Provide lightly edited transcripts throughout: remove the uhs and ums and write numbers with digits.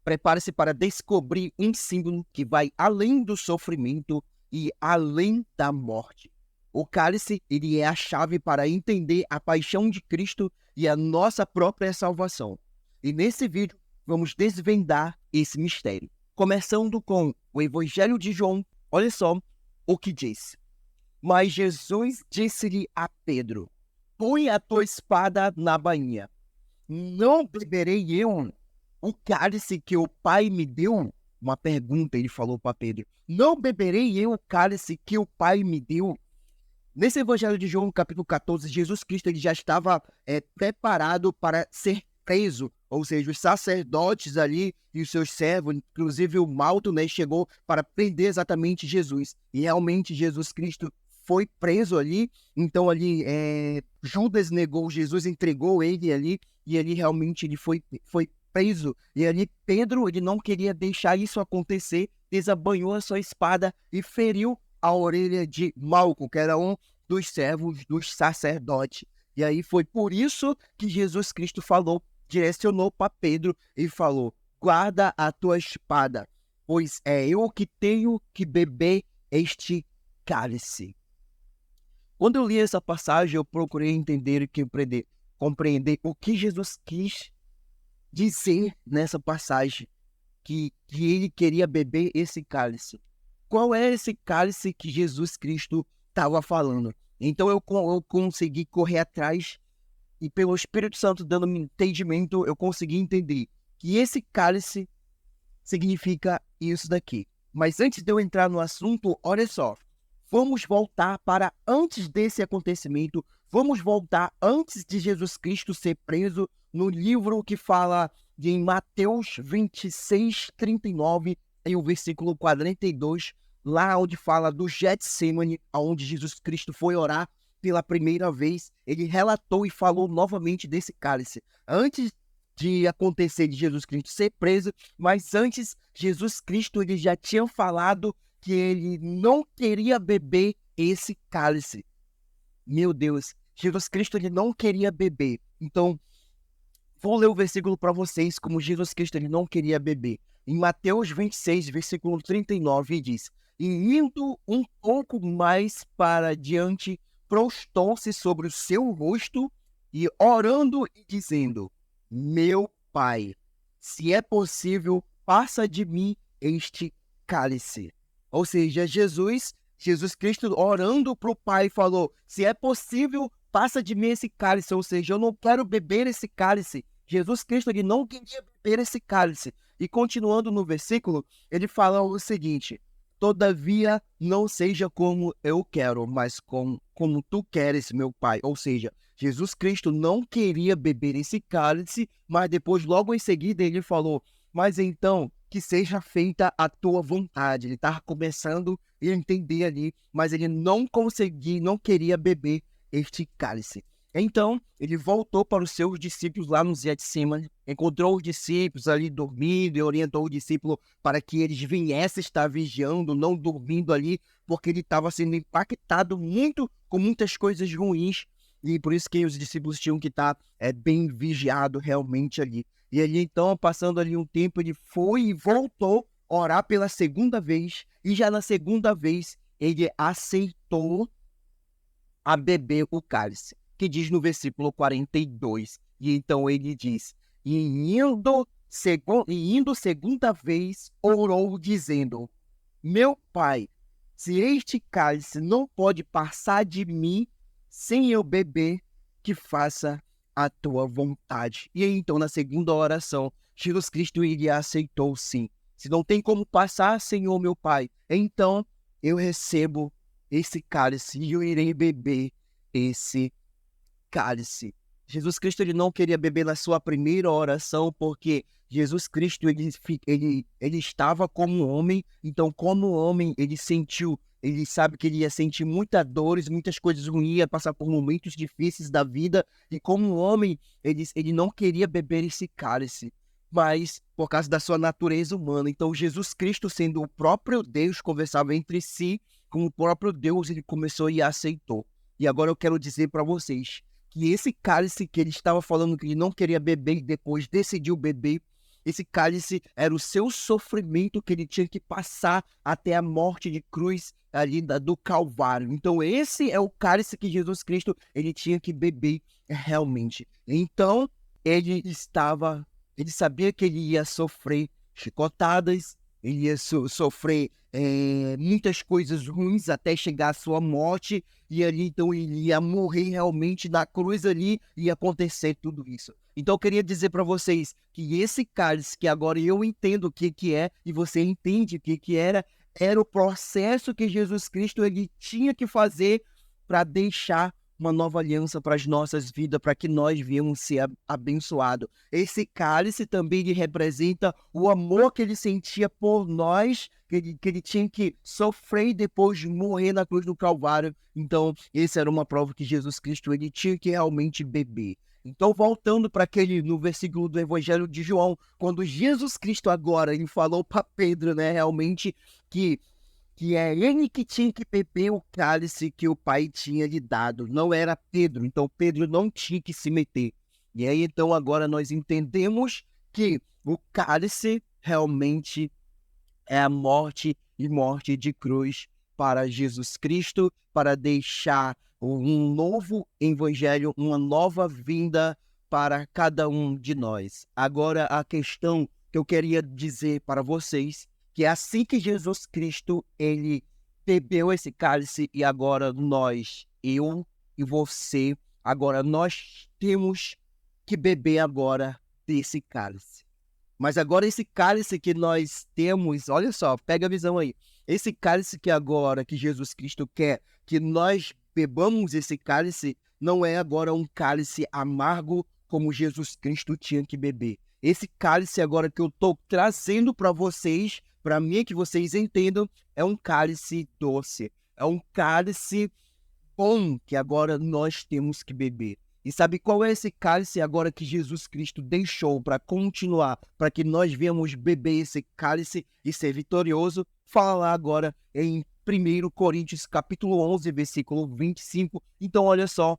Prepare-se para descobrir um símbolo que vai além do sofrimento e além da morte. O cálice, ele é a chave para entender a paixão de Cristo e a nossa própria salvação. E nesse vídeo, vamos desvendar esse mistério. Começando com o Evangelho de João, olha só o que diz. Mas Jesus disse-lhe a Pedro: põe a tua espada na bainha. Não beberei eu o cálice que o Pai me deu? Uma pergunta ele falou para Pedro. Não beberei eu o cálice que o Pai me deu? Nesse Evangelho de João, capítulo 14, Jesus Cristo ele já estava preparado para ser preso, ou seja, os sacerdotes ali e os seus servos, inclusive o Malto, né, chegou para prender exatamente Jesus. E realmente Jesus Cristo foi preso ali, então ali Judas negou Jesus, entregou ele ali, e ali realmente ele foi preso. E ali Pedro, ele não queria deixar isso acontecer, desabanhou a sua espada e feriu a orelha de Malco, que era um dos servos dos sacerdotes. E aí foi por isso que Jesus Cristo direcionou para Pedro e falou: guarda a tua espada, pois é eu que tenho que beber este cálice. Quando eu li essa passagem, eu procurei entender e compreender o que Jesus quis dizer nessa passagem, que ele queria beber esse cálice. Qual é esse cálice que Jesus Cristo estava falando? Então eu consegui correr atrás e pelo Espírito Santo dando-me entendimento, eu consegui entender que esse cálice significa isso daqui. Mas antes de eu entrar no assunto, olha só, vamos voltar para antes desse acontecimento, vamos voltar antes de Jesus Cristo ser preso, no livro que fala em Mateus 26, 39, em o versículo 42, lá onde fala do Getsemane, onde Jesus Cristo foi orar pela primeira vez, ele relatou e falou novamente desse cálice. Antes de acontecer de Jesus Cristo ser preso, mas antes, Jesus Cristo ele já tinha falado que ele não queria beber esse cálice. Meu Deus, Jesus Cristo ele não queria beber. Então, vou ler o versículo para vocês como Jesus Cristo ele não queria beber. Em Mateus 26, versículo 39, diz: e indo um pouco mais para diante, prostou-se sobre o seu rosto e orando e dizendo: meu Pai, se é possível, passa de mim este cálice. Ou seja, Jesus Cristo orando para o Pai falou: se é possível, passa de mim esse cálice. Ou seja, eu não quero beber esse cálice. Jesus Cristo ele não queria beber esse cálice. E continuando no versículo, ele fala o seguinte: todavia, não seja como eu quero, mas como tu queres, meu Pai. Ou seja, Jesus Cristo não queria beber esse cálice, mas depois, logo em seguida, ele falou: mas então, que seja feita a tua vontade. Ele estava começando a entender ali, mas ele não queria beber este cálice. Então, ele voltou para os seus discípulos lá no Getsemane, encontrou os discípulos ali dormindo e orientou o discípulo para que eles viessem estar vigiando, não dormindo ali, porque ele estava sendo impactado muito com muitas coisas ruins, e por isso que os discípulos tinham que estar bem vigiados realmente ali. E ali então, passando ali um tempo, ele foi e voltou a orar pela segunda vez, e já na segunda vez ele aceitou a beber o cálice, que diz no versículo 42. E então ele diz: e indo segunda vez, orou dizendo: meu Pai, se este cálice não pode passar de mim sem eu beber, que faça a tua vontade. E aí, então, na segunda oração, Jesus Cristo ele aceitou sim. Se não tem como passar, Senhor meu Pai, então eu recebo esse cálice e eu irei beber esse cálice. Jesus Cristo ele não queria beber na sua primeira oração, porque Jesus Cristo ele estava como homem, então como homem ele sabe que ele ia sentir muitas dores, muitas coisas ruins, ia passar por momentos difíceis da vida, e como homem ele não queria beber esse cálice, mas por causa da sua natureza humana. Então Jesus Cristo, sendo o próprio Deus, conversava entre si com o próprio Deus, ele começou e aceitou. E agora eu quero dizer para vocês que esse cálice que ele estava falando que ele não queria beber e depois decidiu beber, Esse cálice era o seu sofrimento que ele tinha que passar até a morte de cruz ali do Calvário. Então esse é o cálice que Jesus Cristo ele tinha que beber realmente. Então ele sabia que ele ia sofrer chicotadas, ele ia sofrer muitas coisas ruins até chegar à sua morte, e ali então ele ia morrer realmente na cruz ali, e ia acontecer tudo isso. Então eu queria dizer para vocês que esse cálice, que agora eu entendo o que é, e você entende o que era o processo que Jesus Cristo ele tinha que fazer para deixar uma nova aliança para as nossas vidas, para que nós viemos ser abençoados. Esse cálice também ele representa o amor que ele sentia por nós, que ele tinha que sofrer depois de morrer na cruz do Calvário. Então, essa era uma prova que Jesus Cristo ele tinha que realmente beber. Então, voltando para aquele no versículo do Evangelho de João, quando Jesus Cristo agora ele falou para Pedro, né, realmente que é ele que tinha que beber o cálice que o pai tinha lhe dado, não era Pedro. Então Pedro não tinha que se meter. E aí então agora nós entendemos que o cálice realmente é a morte e morte de cruz para Jesus Cristo, para deixar um novo evangelho, uma nova vinda para cada um de nós. Agora a questão que eu queria dizer para vocês, que é assim que Jesus Cristo, ele bebeu esse cálice e agora nós, eu e você, agora nós temos que beber agora desse cálice. Mas agora esse cálice que nós temos, olha só, pega a visão aí. Esse cálice que agora, que Jesus Cristo quer que nós bebamos esse cálice, não é agora um cálice amargo como Jesus Cristo tinha que beber. Esse cálice agora que eu estou trazendo para vocês, para mim que vocês entendam, é um cálice doce. É um cálice bom que agora nós temos que beber. E sabe qual é esse cálice agora que Jesus Cristo deixou para continuar, para que nós venhamos beber esse cálice e ser vitorioso? Fala lá agora em 1 Coríntios capítulo 11, versículo 25. Então olha só,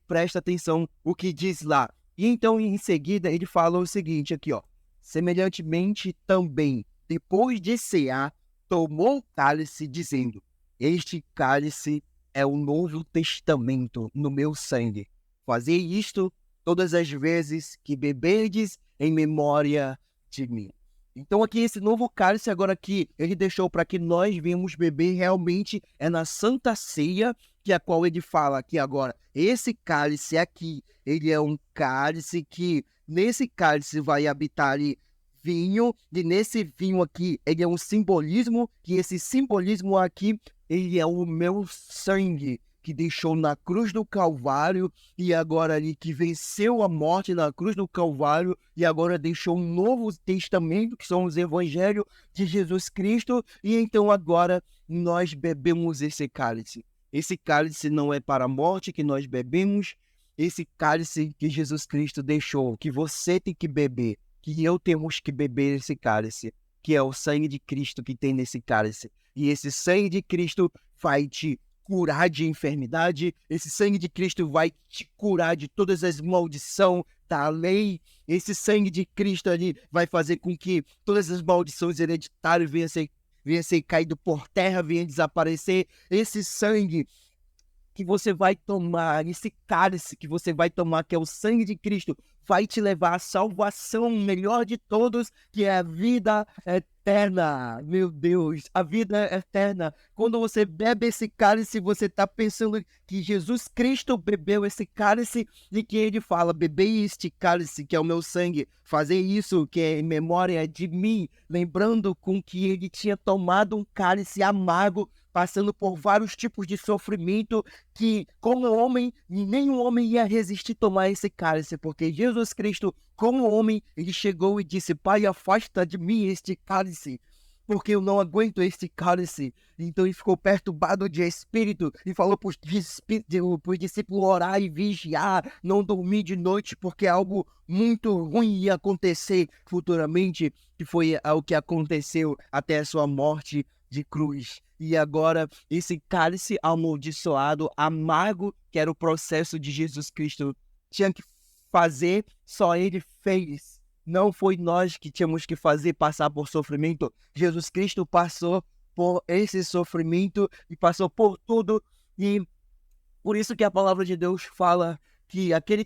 presta atenção o que diz lá. E então em seguida ele fala o seguinte aqui, ó. Semelhantemente também, depois de cear, tomou o cálice dizendo, este cálice é o Novo Testamento no meu sangue. Fazei isto todas as vezes que beberdes em memória de mim. Então aqui esse novo cálice agora que ele deixou para que nós venhamos beber realmente é na Santa Ceia, que é a qual ele fala aqui agora. Esse cálice aqui, ele é um cálice que nesse cálice vai habitar ali vinho, e nesse vinho aqui ele é um simbolismo, que esse simbolismo aqui ele é o meu sangue que deixou na cruz do Calvário e agora ali que venceu a morte na cruz do Calvário e agora deixou um novo testamento, que são os evangelhos de Jesus Cristo, e então agora nós bebemos esse cálice. Esse cálice não é para a morte que nós bebemos, esse cálice que Jesus Cristo deixou, que você tem que beber, que eu temos que beber esse cálice, que é o sangue de Cristo que tem nesse cálice. E esse sangue de Cristo vai te curar de enfermidade, esse sangue de Cristo vai te curar de todas as maldições da lei, esse sangue de Cristo ali vai fazer com que todas as maldições hereditárias venham ser caído por terra, venham desaparecer. Esse sangue que você vai tomar, esse cálice que você vai tomar, que é o sangue de Cristo, vai te levar à salvação, melhor de todos, que é a vida eterna. Meu Deus, a vida eterna. Quando você bebe esse cálice, você está pensando que Jesus Cristo bebeu esse cálice e que ele fala, bebei este cálice, que é o meu sangue, fazer isso, que é em memória de mim, lembrando com que ele tinha tomado um cálice amargo, passando por vários tipos de sofrimento, que como homem, nenhum homem ia resistir tomar esse cálice, porque Jesus Cristo, como homem, ele chegou e disse, Pai, afasta de mim este cálice, porque eu não aguento este cálice. Então ele ficou perturbado de espírito e falou para os discípulos orar e vigiar, não dormir de noite, porque algo muito ruim ia acontecer futuramente, que foi o que aconteceu até a sua morte de cruz. E agora esse cálice amaldiçoado, amargo, que era o processo de Jesus Cristo, tinha que fazer, só ele fez. Não foi nós que tínhamos que fazer passar por sofrimento. Jesus Cristo passou por esse sofrimento e passou por tudo. E por isso que a palavra de Deus fala que aquele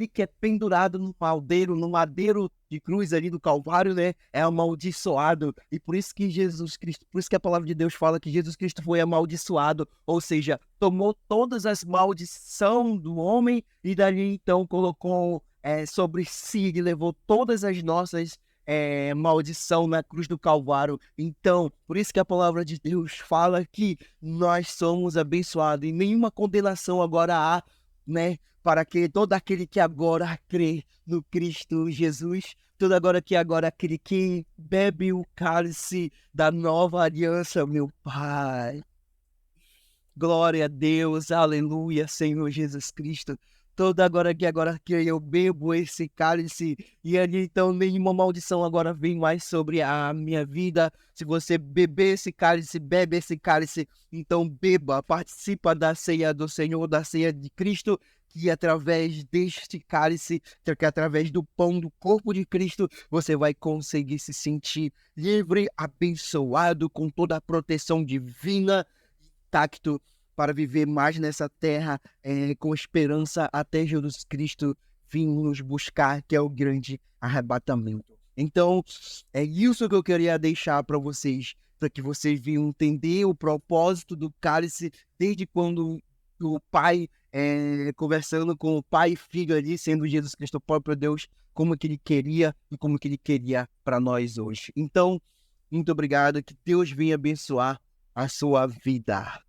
que é pendurado no madeiro de cruz ali do Calvário, né, é amaldiçoado. E por isso que Jesus Cristo, por isso que a palavra de Deus fala que Jesus Cristo foi amaldiçoado, ou seja, tomou todas as maldições do homem e dali então colocou sobre si, ele levou todas as nossas maldição na cruz do Calvário. Então, por isso que a palavra de Deus fala que nós somos abençoados e nenhuma condenação agora há, né? Para que todo aquele que agora crê no Cristo Jesus, todo agora aquele que bebe o cálice da nova aliança, meu Pai. Glória a Deus, aleluia, Senhor Jesus Cristo. Toda agora que eu bebo esse cálice, e ali então nenhuma maldição agora vem mais sobre a minha vida. Se você beber esse cálice, bebe esse cálice, então beba, participa da ceia do Senhor, da ceia de Cristo, que através deste cálice, que através do pão do corpo de Cristo, você vai conseguir se sentir livre, abençoado, com toda a proteção divina, intacto, para viver mais nessa terra com esperança até Jesus Cristo vir nos buscar, que é o grande arrebatamento. Então, é isso que eu queria deixar para vocês, para que vocês venham entender o propósito do cálice, desde quando o Pai, conversando com o Pai e Filho ali, sendo Jesus Cristo, o próprio Deus, como que Ele queria e como que Ele queria para nós hoje. Então, muito obrigado, que Deus venha abençoar a sua vida.